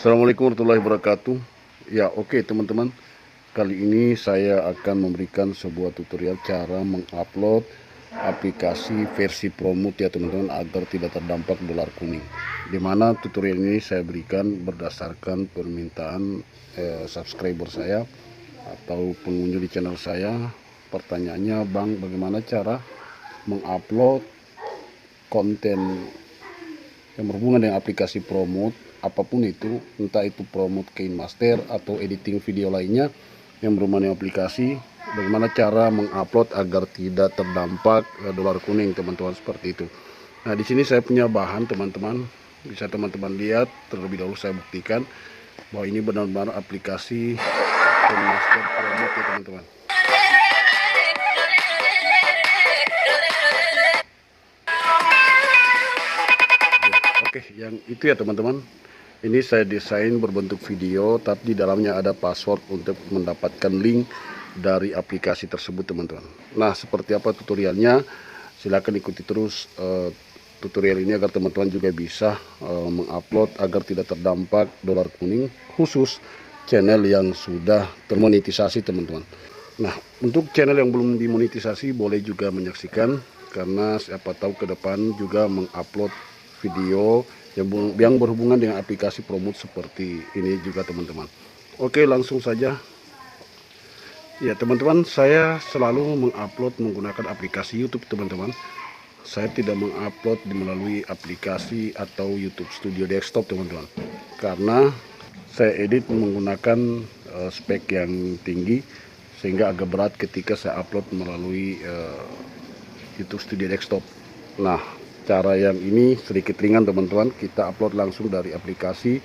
Assalamualaikum warahmatullahi wabarakatuh. Ya, oke teman-teman. Kali ini saya akan memberikan sebuah tutorial cara mengupload aplikasi versi Promote ya teman-teman, agar tidak terdampak dolar kuning. Dimana tutorial ini saya berikan berdasarkan permintaan subscriber saya atau pengunjung di channel saya. Pertanyaannya, Bang, bagaimana cara mengupload konten yang berhubungan dengan aplikasi Promote, apapun itu, entah itu Promote KineMaster atau editing video lainnya yang berhubungan dengan aplikasi, bagaimana cara mengupload agar tidak terdampak dolar kuning, teman-teman, seperti itu. Nah, di sini saya punya bahan, teman-teman. Bisa teman-teman lihat, terlebih dahulu saya buktikan bahwa ini benar-benar aplikasi KineMaster Promote ya teman-teman. Oke, yang itu ya teman-teman. Ini saya desain berbentuk video, tapi di dalamnya ada password untuk mendapatkan link dari aplikasi tersebut, teman-teman. Nah, seperti apa tutorialnya? Silahkan ikuti terus tutorial ini agar teman-teman juga bisa mengupload agar tidak terdampak dolar kuning, khusus channel yang sudah termonetisasi, teman-teman. Nah, untuk channel yang belum dimonetisasi boleh juga menyaksikan, karena siapa tahu ke depan juga mengupload video yang berhubungan dengan aplikasi Promote seperti ini juga, teman-teman. Oke, langsung saja. Ya teman-teman, saya selalu mengupload menggunakan aplikasi YouTube, teman-teman. Saya tidak mengupload melalui aplikasi atau YouTube Studio Desktop, teman-teman, karena saya edit menggunakan spek yang tinggi, sehingga agak berat ketika saya upload melalui YouTube Studio Desktop. Nah, cara yang ini sedikit ringan, teman-teman. Kita upload langsung dari aplikasi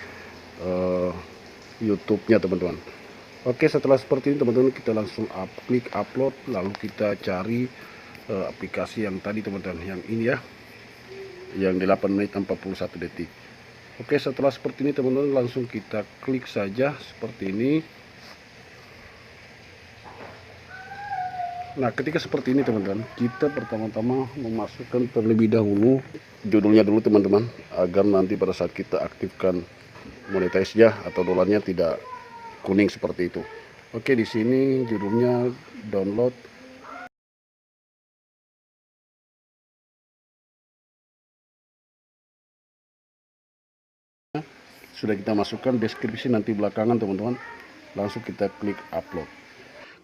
YouTube-nya, teman-teman. Oke, setelah seperti ini teman-teman, kita langsung klik upload, lalu kita cari aplikasi yang tadi, teman-teman, yang ini ya, yang 8 menit 41 detik. Oke, setelah seperti ini teman-teman, langsung kita klik saja seperti ini. Nah, ketika seperti ini teman-teman, kita pertama-tama memasukkan terlebih dahulu judulnya dulu, teman-teman, agar nanti pada saat kita aktifkan monetize ya atau dolarnya tidak kuning seperti itu. Oke, di sini judulnya download. Sudah kita masukkan deskripsi nanti belakangan, teman-teman. Langsung kita klik upload.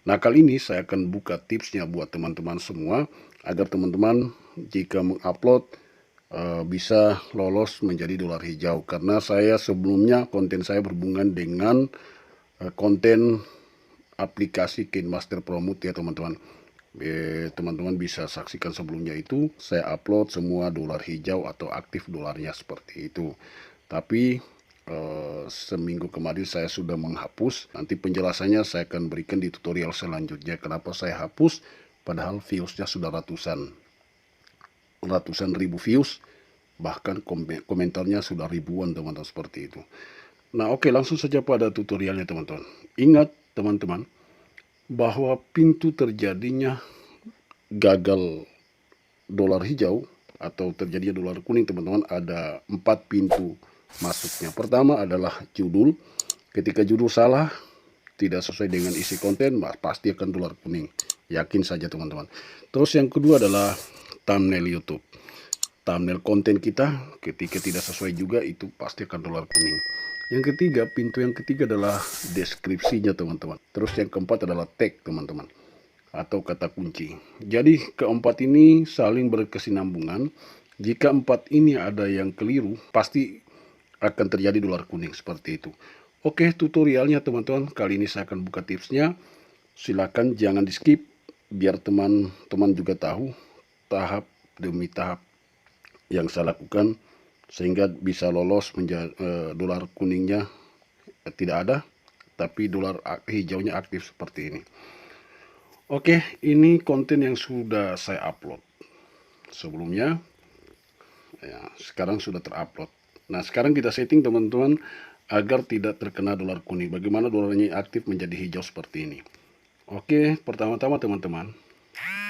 Nah, kali ini saya akan buka tipsnya buat teman-teman semua, agar teman-teman jika mengupload bisa lolos menjadi dolar hijau. Karena saya sebelumnya konten saya berhubungan dengan konten aplikasi KineMaster Promote ya teman-teman. Teman-teman bisa saksikan sebelumnya, itu saya upload semua dolar hijau atau aktif dolarnya seperti itu. Tapi seminggu kemarin saya sudah menghapus. Nanti penjelasannya saya akan berikan di tutorial selanjutnya kenapa saya hapus, padahal viewsnya sudah ratusan ribu views, bahkan komentarnya sudah ribuan, teman-teman, seperti itu. Nah, oke, langsung saja pada tutorialnya, teman-teman. Ingat teman-teman, bahwa pintu terjadinya gagal dolar hijau atau terjadinya dolar kuning, teman-teman, ada 4 pintu masuknya. Pertama adalah judul. Ketika judul salah, tidak sesuai dengan isi konten, pasti akan dolar kuning. Yakin saja, teman-teman. Terus yang kedua adalah thumbnail YouTube. Thumbnail konten kita ketika tidak sesuai juga, itu pasti akan dolar kuning. Yang ketiga, pintu yang ketiga adalah deskripsinya, teman-teman. Terus yang keempat adalah tag, teman-teman, atau kata kunci. Jadi keempat ini saling berkesinambungan. Jika empat ini ada yang keliru, pasti akan terjadi dolar kuning seperti itu. Oke, tutorialnya teman-teman, kali ini saya akan buka tipsnya. Silakan jangan di skip, biar teman-teman juga tahu tahap demi tahap yang saya lakukan, sehingga bisa lolos menjadi dolar kuningnya tidak ada, tapi dolar hijaunya aktif seperti ini. Oke, ini konten yang sudah saya upload sebelumnya ya, sekarang sudah terupload. Nah, sekarang kita setting, teman-teman, agar tidak terkena dolar kuning. Bagaimana dolarnya aktif menjadi hijau seperti ini? Oke, pertama-tama teman-teman,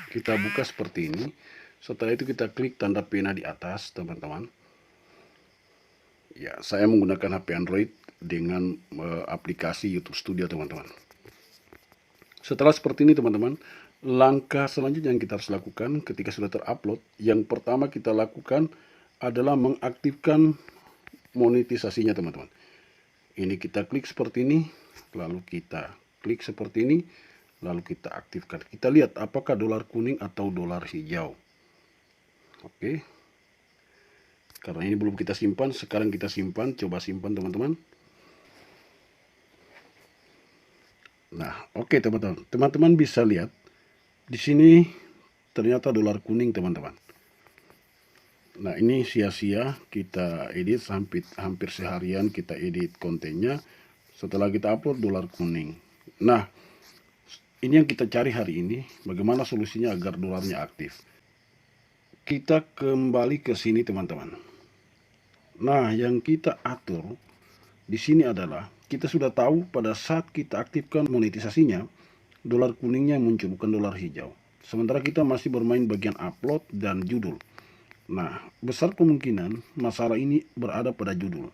kita buka seperti ini. Setelah itu kita klik tanda pena di atas, teman-teman. Ya, saya menggunakan HP Android. dengan aplikasi YouTube Studio teman-teman. Setelah seperti ini teman-teman, langkah selanjutnya yang kita harus lakukan ketika sudah terupload, yang pertama kita lakukan adalah mengaktifkan monetisasinya teman-teman. Ini kita klik seperti ini, lalu kita klik seperti ini, lalu kita aktifkan. Kita lihat apakah dolar kuning atau dolar hijau. Oke. Karena ini belum kita simpan, sekarang kita simpan, coba simpan teman-teman. Nah, oke teman-teman. Teman-teman bisa lihat di sini ternyata dolar kuning teman-teman. Nah, ini sia-sia kita edit hampir seharian kita edit kontennya. Setelah kita upload dolar kuning. Nah, ini yang kita cari hari ini, bagaimana solusinya agar dolarnya aktif. Kita kembali ke sini teman-teman. Nah, yang kita atur di sini adalah kita sudah tahu pada saat kita aktifkan monetisasinya, dolar kuningnya muncul, bukan dolar hijau. Sementara kita masih bermain bagian upload dan judul. Nah, besar kemungkinan masalah ini berada pada judul.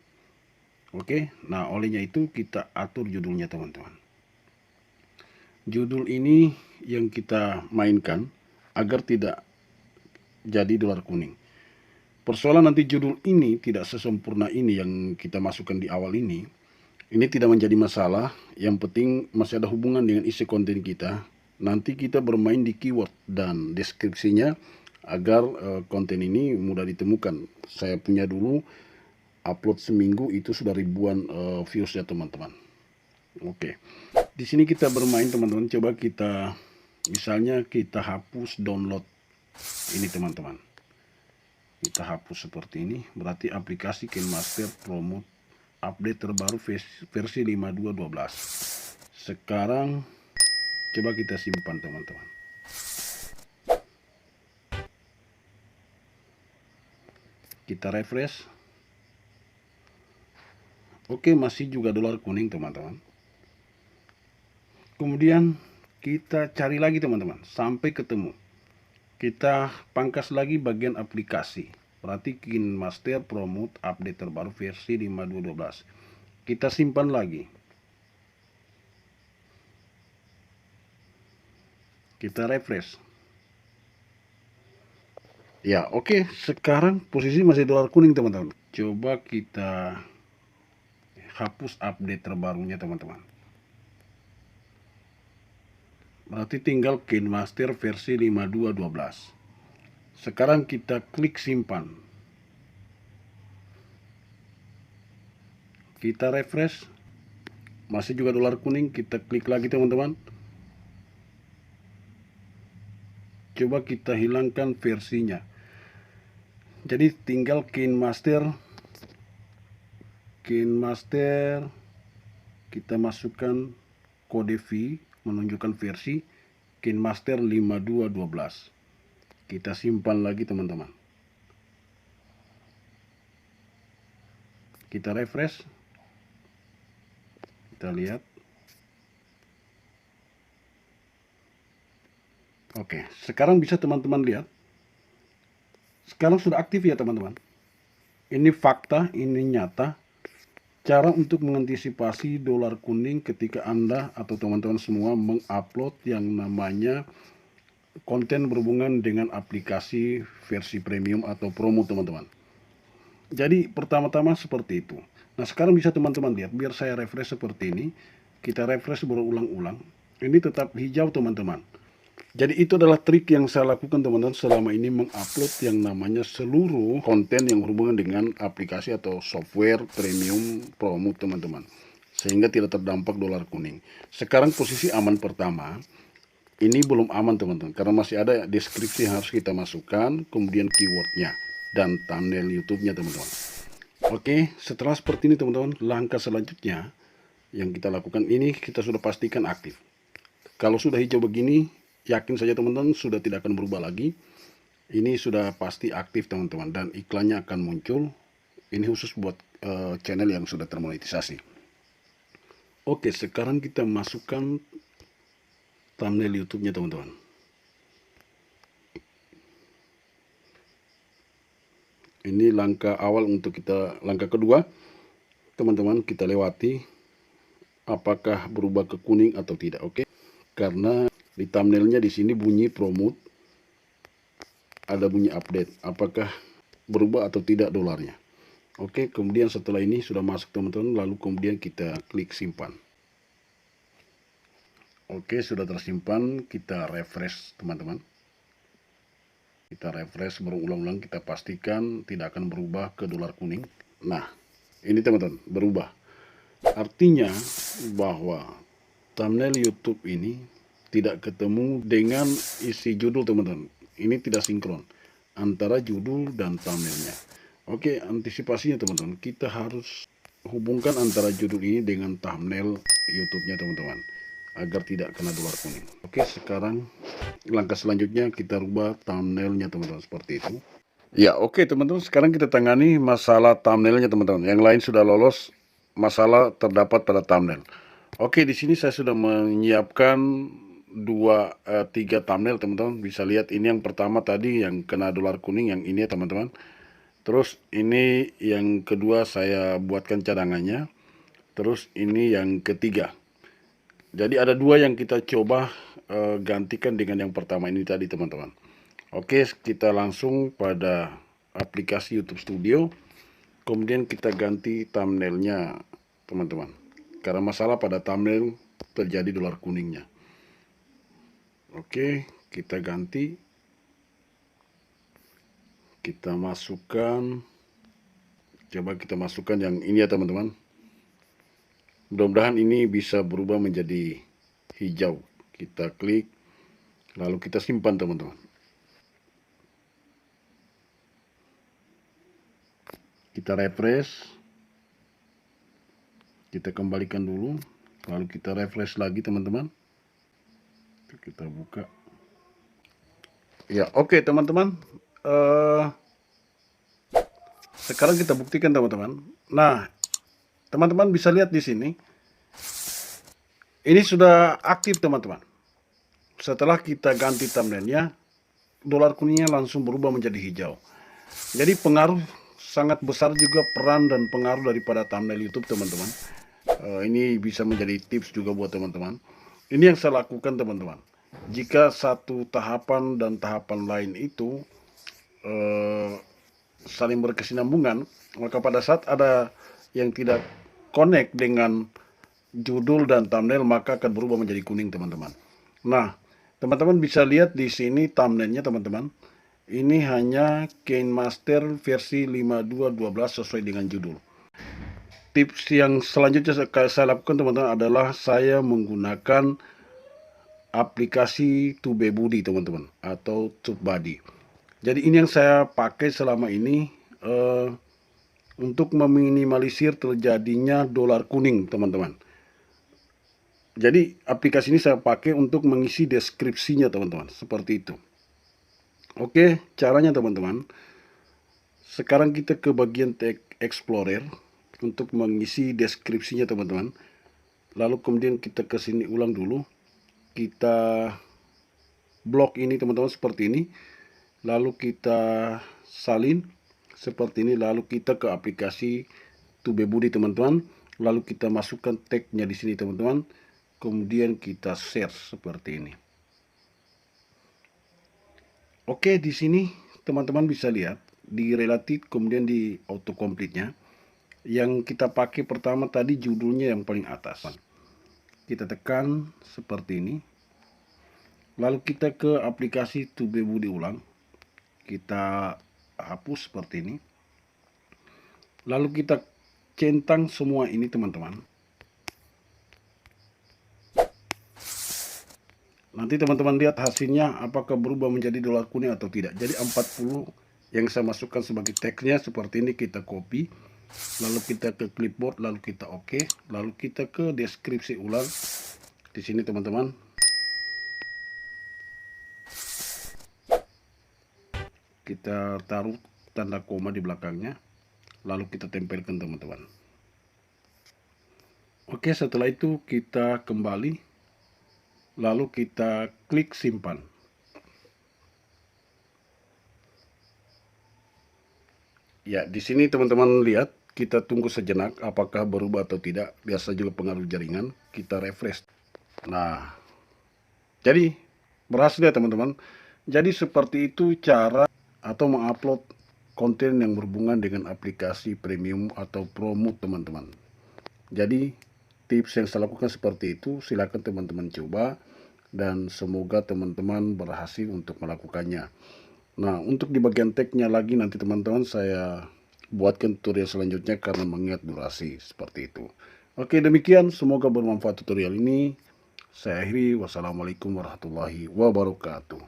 Oke, nah olehnya itu kita atur judulnya teman-teman. Judul ini yang kita mainkan agar tidak jadi dolar kuning. Persoalan nanti judul ini tidak sesempurna ini yang kita masukkan di awal ini. Ini tidak menjadi masalah, yang penting masih ada hubungan dengan isi konten kita. Nanti kita bermain di keyword dan deskripsinya agar konten ini mudah ditemukan. Saya punya dulu upload seminggu itu sudah ribuan views ya teman-teman. Oke. Di sini kita bermain teman-teman, coba kita misalnya kita hapus download ini teman-teman. Kita hapus seperti ini, berarti aplikasi KineMaster Promote update terbaru versi 52.12. Sekarang coba kita simpan teman-teman. Kita refresh. Oke, masih juga dolar kuning teman-teman. Kemudian kita cari lagi teman-teman sampai ketemu. Kita pangkas lagi bagian aplikasi. Berarti KineMaster Promote update terbaru versi 52.12. Kita simpan lagi. Kita refresh. Ya, oke. Sekarang posisi masih dolar kuning teman-teman. Coba kita hapus update terbarunya teman-teman. Berarti tinggal KineMaster versi 52.12. Sekarang kita klik simpan. Kita refresh. Masih juga dolar kuning, kita klik lagi teman-teman. Coba kita hilangkan versinya. Jadi tinggal KineMaster kita masukkan kode V menunjukkan versi KineMaster 52.12. Kita simpan lagi teman-teman. Kita refresh. Kita lihat. Oke, sekarang bisa teman-teman lihat. Sekarang sudah aktif ya teman-teman. Ini fakta, ini nyata. Cara untuk mengantisipasi dolar kuning ketika Anda atau teman-teman semua mengupload yang namanya konten berhubungan dengan aplikasi versi premium atau promo teman-teman. Jadi pertama-tama seperti itu. Nah, sekarang bisa teman-teman lihat, biar saya refresh seperti ini. Kita refresh berulang-ulang. Ini tetap hijau teman-teman. Jadi itu adalah trik yang saya lakukan teman-teman selama ini mengupload yang namanya seluruh konten yang berhubungan dengan aplikasi atau software premium promo teman-teman. Sehingga tidak terdampak dolar kuning. Sekarang posisi aman pertama. Ini belum aman teman-teman, karena masih ada deskripsi yang harus kita masukkan, kemudian keywordnya, dan thumbnail YouTube-nya teman-teman. Oke, setelah seperti ini teman-teman, langkah selanjutnya yang kita lakukan ini, kita sudah pastikan aktif. Kalau sudah hijau begini, yakin saja teman-teman sudah tidak akan berubah lagi. Ini sudah pasti aktif teman-teman, dan iklannya akan muncul. Ini khusus buat channel yang sudah termonetisasi. Oke, sekarang kita masukkan thumbnail YouTube-nya teman-teman. Ini langkah awal untuk kita, langkah kedua. teman-teman kita lewati apakah berubah ke kuning atau tidak. Oke, karena di thumbnailnya di sini bunyi promote, ada bunyi update, apakah berubah atau tidak dolarnya. Oke, kemudian setelah ini sudah masuk teman-teman, lalu kemudian kita klik simpan. Oke, sudah tersimpan, kita refresh teman-teman. Kita refresh berulang-ulang, kita pastikan tidak akan berubah ke dolar kuning. Nah, ini teman-teman, berubah. Artinya bahwa thumbnail YouTube ini tidak ketemu dengan isi judul teman-teman. Ini tidak sinkron antara judul dan thumbnailnya. Oke, antisipasinya teman-teman, kita harus hubungkan antara judul ini dengan thumbnail YouTube-nya teman-teman, agar tidak kena dolar kuning. Oke, sekarang langkah selanjutnya kita rubah thumbnailnya teman-teman, seperti itu. Ya, oke teman-teman, sekarang kita tangani masalah thumbnailnya teman-teman. Yang lain sudah lolos, masalah terdapat pada thumbnail. Oke, di sini saya sudah menyiapkan 3 thumbnail teman-teman. Bisa lihat ini yang pertama tadi yang kena dolar kuning, yang ini ya teman-teman. Terus ini yang kedua saya buatkan cadangannya. Terus ini yang ketiga. Jadi ada 2 yang kita coba gantikan dengan yang pertama ini tadi teman-teman. Oke, kita langsung pada aplikasi YouTube Studio. Kemudian kita ganti thumbnailnya teman-teman. Karena masalah pada thumbnail terjadi dolar kuningnya. Oke, kita ganti. Kita masukkan. Coba kita masukkan yang ini ya teman-teman. Mudah-mudahan ini bisa berubah menjadi hijau. Kita klik. Lalu kita simpan teman-teman. Kita refresh. Kita kembalikan dulu. Lalu kita refresh lagi teman-teman. Kita buka. Ya, oke teman-teman. Sekarang kita buktikan teman-teman. Nah, teman-teman bisa lihat di sini. Ini sudah aktif teman-teman. Setelah kita ganti thumbnailnya, dolar kuningnya langsung berubah menjadi hijau. Jadi pengaruh sangat besar juga peran dan pengaruh daripada thumbnail YouTube teman-teman. Ini bisa menjadi tips juga buat teman-teman. Ini yang saya lakukan teman-teman. Jika satu tahapan dan tahapan lain itu saling berkesinambungan, maka pada saat ada yang tidak connect dengan judul dan thumbnail, maka akan berubah menjadi kuning teman-teman. Nah, teman-teman bisa lihat di sini thumbnailnya teman-teman. Ini hanya KineMaster versi 5212 sesuai dengan judul. Tips yang selanjutnya saya lakukan teman-teman adalah saya menggunakan aplikasi TubeBuddy teman-teman, atau TubeBuddy. Jadi ini yang saya pakai selama ini untuk meminimalisir terjadinya dolar kuning teman-teman. Jadi aplikasi ini saya pakai untuk mengisi deskripsinya teman-teman, seperti itu. Oke, caranya teman-teman. Sekarang kita ke bagian Tag Explorer untuk mengisi deskripsinya teman-teman. Lalu kemudian kita ke sini ulang dulu. Kita blok ini teman-teman seperti ini. Lalu kita salin seperti ini. Lalu kita ke aplikasi TubeBuddy teman-teman. Lalu kita masukkan tagnya di sini teman-teman. Kemudian kita share seperti ini. Oke, di sini teman-teman bisa lihat di relatif kemudian di autocomplete-nya. Yang kita pakai pertama tadi judulnya yang paling atas. Kita tekan seperti ini. Lalu kita ke aplikasi TubeBuddy ulang. Kita hapus seperti ini. Lalu kita centang semua ini teman-teman. Nanti teman-teman lihat hasilnya apakah berubah menjadi dolar kuning atau tidak. Jadi 40 yang saya masukkan sebagai teksnya seperti ini kita copy. Lalu kita ke clipboard, lalu kita oke, lalu kita ke deskripsi ulang. Di sini teman-teman. Kita taruh tanda koma di belakangnya. Lalu kita tempelkan teman-teman. Oke, setelah itu kita kembali. Lalu kita klik simpan. Ya, di sini teman-teman lihat kita tunggu sejenak apakah berubah atau tidak. Biasa juga pengaruh jaringan, kita refresh. Nah, jadi berhasil ya teman-teman. Jadi seperti itu cara atau mengupload konten yang berhubungan dengan aplikasi premium atau promo teman-teman. Jadi tips yang saya lakukan seperti itu, silakan teman-teman coba dan semoga teman-teman berhasil untuk melakukannya. Nah, untuk di bagian tag-nya lagi nanti teman-teman saya buatkan tutorial selanjutnya karena mengingat durasi seperti itu. Oke, demikian semoga bermanfaat tutorial ini. Saya akhiri, wassalamualaikum warahmatullahi wabarakatuh.